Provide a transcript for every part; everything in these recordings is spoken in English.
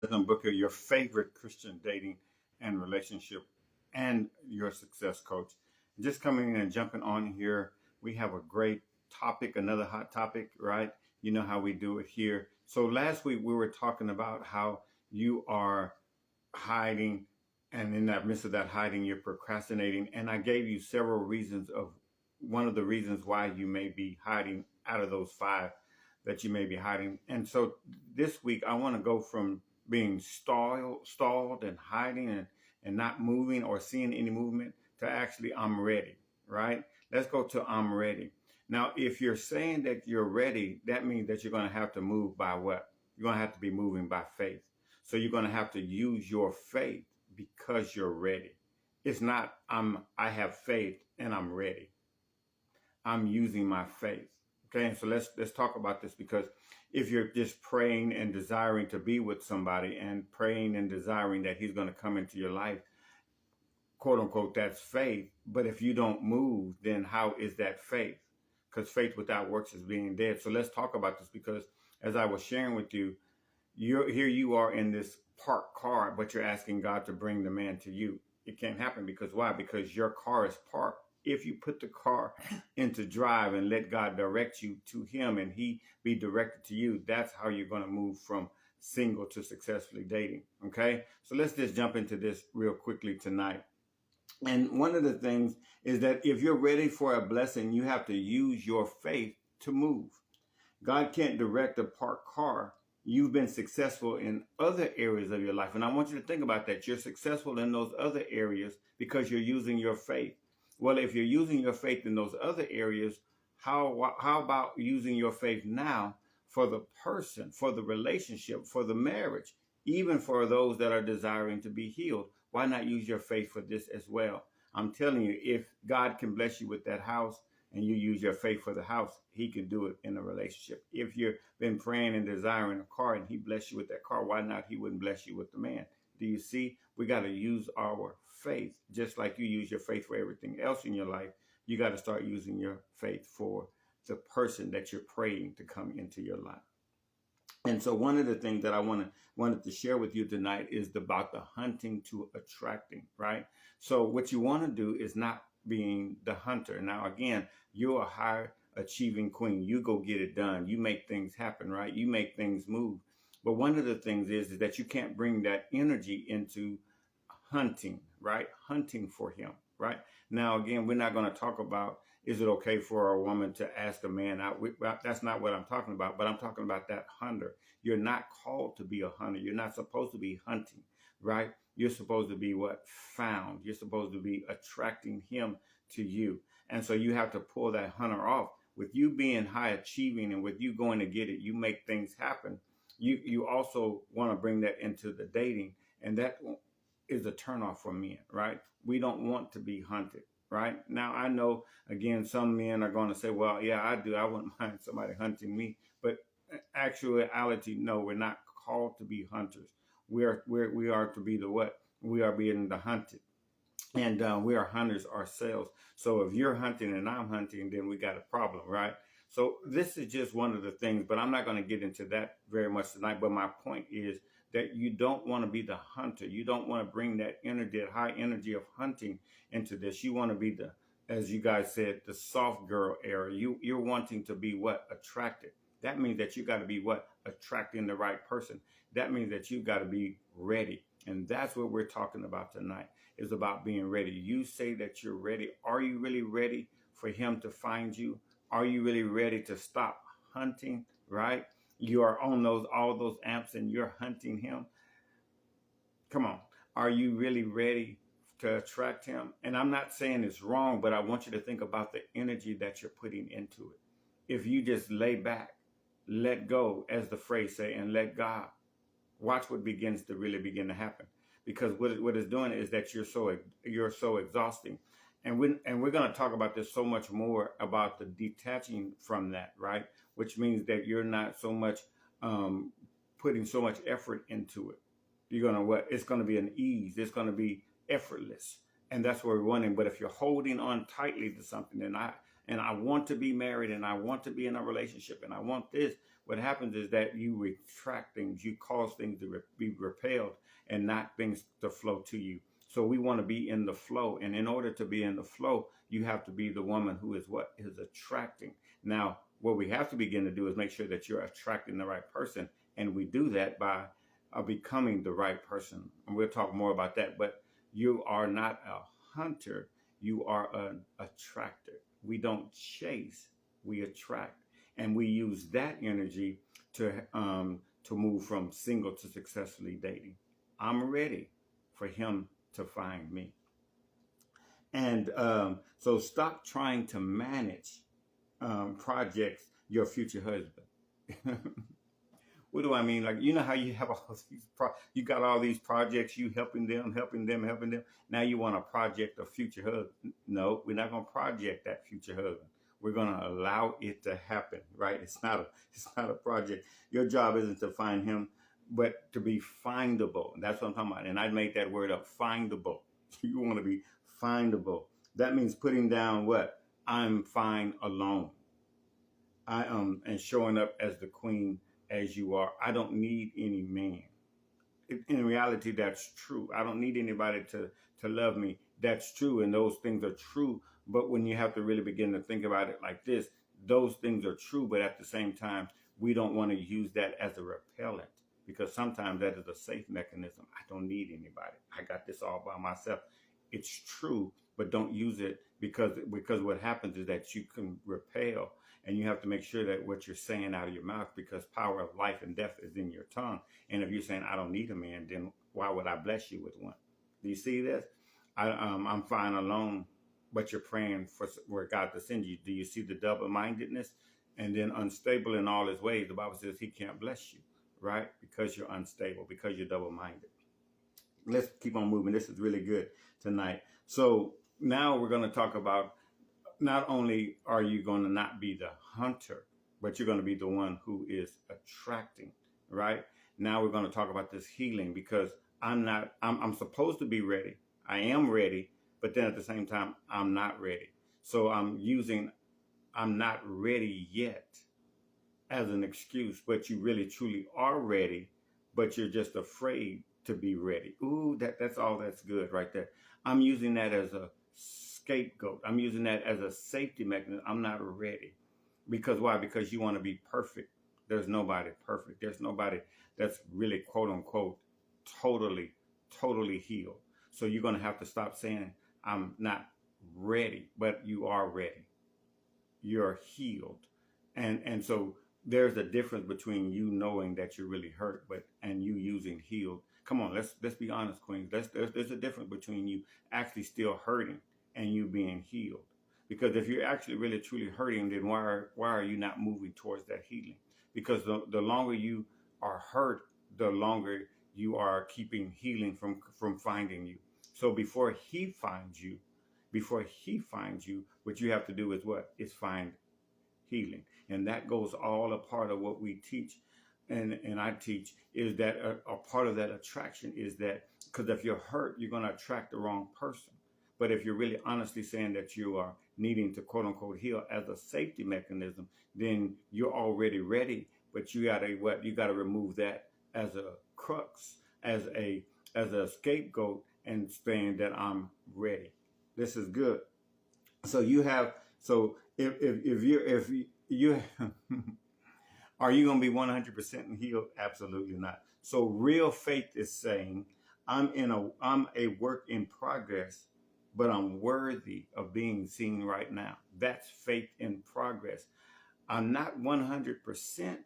Desmond Booker, your favorite Christian dating and relationship and your success coach. Just coming in and jumping on here, we have a great topic, another hot topic, right? You know how we do it here. So last week we were talking about how you are hiding, and in that midst of that hiding, you're procrastinating. And I gave you several reasons of one of the reasons why you may be hiding out of those five that you may be hiding. And so this week I want to go from being stalled and hiding and not moving or seeing any movement to actually I'm ready, right? Let's go to I'm ready. Now, if you're saying that you're ready, that means that you're going to have to move by what? You're going to have to be moving by faith. So you're going to have to use your faith because you're ready. It's not I have faith and I'm ready. I'm using my faith. Okay, and so let's talk about this, because if you're just praying and desiring to be with somebody and praying and desiring that he's going to come into your life, quote unquote, that's faith. But if you don't move, then how is that faith? Because faith without works is being dead. So let's talk about this, because as I was sharing with you, here you are in this parked car, but you're asking God to bring the man to you. It can't happen because why? Because your car is parked. If you put the car into drive and let God direct you to him and he be directed to you, that's how you're going to move from single to successfully dating. Okay. So let's just jump into this real quickly tonight. And one of the things is that if you're ready for a blessing, you have to use your faith to move. God can't direct a parked car. You've been successful in other areas of your life. And I want you to think about that. You're successful in those other areas because you're using your faith. Well, if you're using your faith in those other areas, how about using your faith now for the person, for the relationship, for the marriage, even for those that are desiring to be healed? Why not use your faith for this as well? I'm telling you, if God can bless you with that house and you use your faith for the house, he can do it in a relationship. If you've been praying and desiring a car and he bless you with that car, why not he wouldn't bless you with the man? Do you see? We got to use our faith, just like you use your faith for everything else in your life. You got to start using your faith for the person that you're praying to come into your life. And so one of the things that I wanted to share with you tonight is about the hunting to attracting, right? So what you want to do is not being the hunter. Now, again, you're a high achieving queen. You go get it done. You make things happen, right? You make things move. But one of the things is that you can't bring that energy into hunting, right? Hunting for him, right? Now, again, we're not going to talk about, is it okay for a woman to ask a man out? That's not what I'm talking about, but I'm talking about that hunter. You're not called to be a hunter. You're not supposed to be hunting, right? You're supposed to be what? Found. You're supposed to be attracting him to you. And so you have to pull that hunter off. With you being high achieving and with you going to get it, you make things happen. You also want to bring that into the dating, and that is a turnoff for men, right? We don't want to be hunted, right? Now, I know, again, some men are going to say, well, yeah, I do. I wouldn't mind somebody hunting me. But actuality, no, we're not called to be hunters. We are to be the what? We are being the hunted. And we are hunters ourselves. So if you're hunting and I'm hunting, then we got a problem, right? So this is just one of the things, but I'm not going to get into that very much tonight. But my point is that you don't want to be the hunter. You don't want to bring that energy, that high energy of hunting into this. You want to be the, as you guys said, the soft girl era. You're wanting to be what? Attracted. That means that you got to be what? Attracting the right person. That means that you got to be ready. And that's what we're talking about tonight, is about being ready. You say that you're ready. Are you really ready for him to find you? Are you really ready to stop hunting, right? You are on all those amps and you're hunting him. Come on. Are you really ready to attract him? And I'm not saying it's wrong, but I want you to think about the energy that you're putting into it. If you just lay back, let go, as the phrase say, and let God, watch what begins to really begin to happen. Because what it's doing is that you're so exhausting. And we're going to talk about this so much more, about the detaching from that, right? Which means that you're not so much putting so much effort into it. You're going to it's going to be an ease. It's going to be effortless. And that's what we're wanting. But if you're holding on tightly to something, and I want to be married and I want to be in a relationship and I want this, what happens is that you retract things, you cause things to be repelled and not things to flow to you. So we want to be in the flow. And in order to be in the flow, you have to be the woman who is what is attracting. Now, what we have to begin to do is make sure that you're attracting the right person. And we do that by becoming the right person. And we'll talk more about that. But you are not a hunter. You are an attractor. We don't chase, we attract. And we use that energy to move from single to successfully dating. I'm ready for him to find me. And so stop trying to manage projects your future husband. What do I mean? Like, you know how you have all these you got all these projects, you helping them. Now you want to project a future husband. No, we're not going to project that future husband. We're going to allow it to happen, right? It's not a project. Your job isn't to find him, but to be findable. That's what I'm talking about. And I made that word up, findable. You want to be findable. That means putting down what? I'm fine alone. I am, and showing up as the queen as you are. I don't need any man. In reality, that's true. I don't need anybody to love me. That's true. And those things are true. But when you have to really begin to think about it like this, those things are true. But at the same time, we don't want to use that as a repellent, because sometimes that is a safe mechanism. I don't need anybody. I got this all by myself. It's true, but don't use it because what happens is that you can repel, and you have to make sure that what you're saying out of your mouth, because power of life and death is in your tongue. And if you're saying, I don't need a man, then why would I bless you with one? Do you see this? I'm fine alone, but you're praying for where God to send you. Do you see the double-mindedness? And then unstable in all his ways. The Bible says he can't bless you, right? Because you're unstable, because you're double-minded. Let's keep on moving. This is really good tonight. So now we're going to talk about, not only are you going to not be the hunter, but you're going to be the one who is attracting, right? Now we're going to talk about this healing, because I'm supposed to be ready. I am ready, but then at the same time, I'm not ready. So I'm not ready yet as an excuse, but you really truly are ready, but you're just afraid to be ready. Ooh, that's all that's good right there. I'm using that as a scapegoat. I'm using that as a safety mechanism. I'm not ready. Because why? Because you want to be perfect. There's nobody perfect. There's nobody that's really, quote unquote, totally healed. So you're going to have to stop saying, I'm not ready, but you are ready. You're healed. And so there's a difference between you knowing that you're really hurt, and you using healed. Come on, let's be honest, Queens. There's a difference between you actually still hurting and you being healed. Because if you're actually really truly hurting, then why are you not moving towards that healing? Because the longer you are hurt, the longer you are keeping healing from finding you. So before he finds you, what you have to do is what? Is find healing. And that goes all a part of what we teach. And I teach is that a part of that attraction is that, because if you're hurt, you're going to attract the wrong person. But if you're really honestly saying that you are needing to quote unquote heal as a safety mechanism, then you're already ready. But you gotta what? You gotta remove that as a crux, as a scapegoat, and saying that I'm ready. This is good. So you have, so if you are you going to be 100% healed? Absolutely not. So real faith is saying, I'm a work in progress, but I'm worthy of being seen right now. That's faith in progress. I'm not 100%.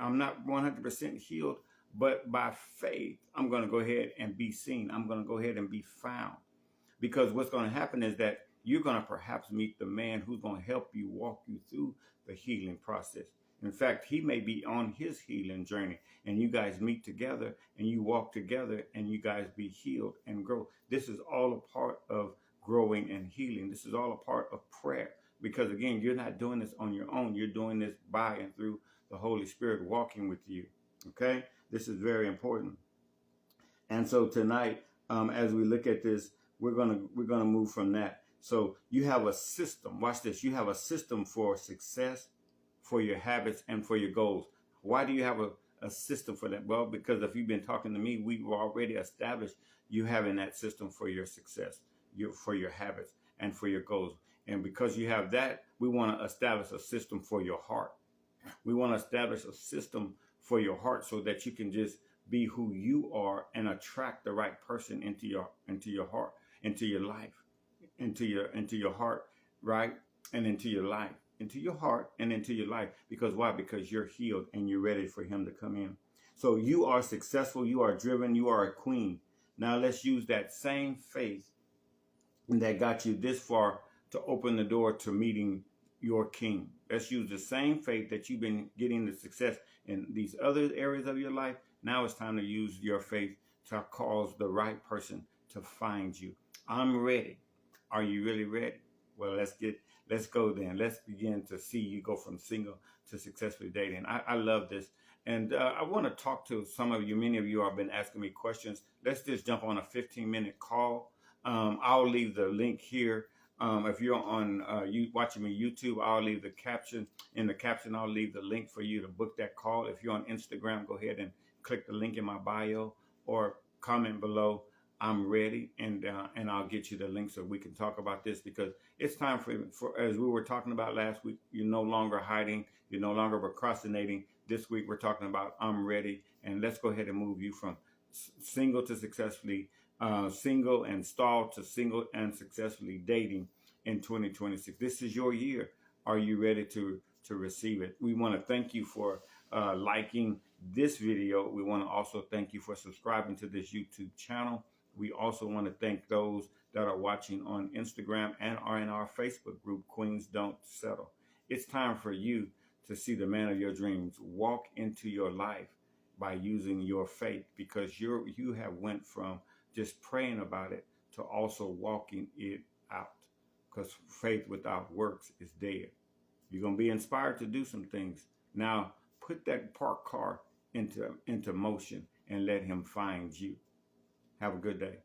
I'm not 100% healed, but by faith, I'm going to go ahead and be seen. I'm going to go ahead and be found. Because what's going to happen is that you're going to perhaps meet the man who's going to help you walk you through the healing process. In fact, he may be on his healing journey, and you guys meet together and you walk together and you guys be healed and grow. This is all a part of growing and healing. This is all a part of prayer, because again, you're not doing this on your own. You're doing this by and through the Holy Spirit walking with you. Okay? This is very important. And so tonight, as we look at this, we're gonna move from that. So you have a system. Watch this. You have a system for success, for your habits, and for your goals. Why do you have a system for that? Well, because if you've been talking to me, we've already established you having that system for your success, for your habits, and for your goals. And because you have that, we want to establish a system for your heart. We want to establish a system for your heart so that you can just be who you are and attract the right person into your heart, into your life, into your heart, right? And into your life, into your heart and into your life. Because why? Because you're healed and you're ready for him to come in. So you are successful, you are driven, you are a queen. Now let's use that same faith that got you this far to open the door to meeting your king. Let's use the same faith that you've been getting the success in these other areas of your life. Now it's time to use your faith to cause the right person to find you. I'm ready. Are you really ready? Well, let's go then. Let's begin to see you go from single to successfully dating. I love this. And I want to talk to some of you. Many of you have been asking me questions. Let's just jump on a 15-minute call. I'll leave the link here. If you're on you watching me YouTube, I'll leave the caption. In the caption, I'll leave the link for you to book that call. If you're on Instagram, go ahead and click the link in my bio or comment below. I'm ready, and I'll get you the link so we can talk about this, because it's time for as we were talking about last week, you're no longer hiding, you're no longer procrastinating. This week we're talking about I'm ready, and let's go ahead and move you from single to successfully single and stalled to single and successfully dating in 2026. This is your year. Are you ready to receive it? We want to thank you for liking this video. We want to also thank you for subscribing to this YouTube channel. We also want to thank those that are watching on Instagram and are in our Facebook group, Queens Don't Settle. It's time for you to see the man of your dreams walk into your life by using your faith, because you have went from just praying about it to also walking it out, because faith without works is dead. You're going to be inspired to do some things. Now put that parked car into motion and let him find you. Have a good day.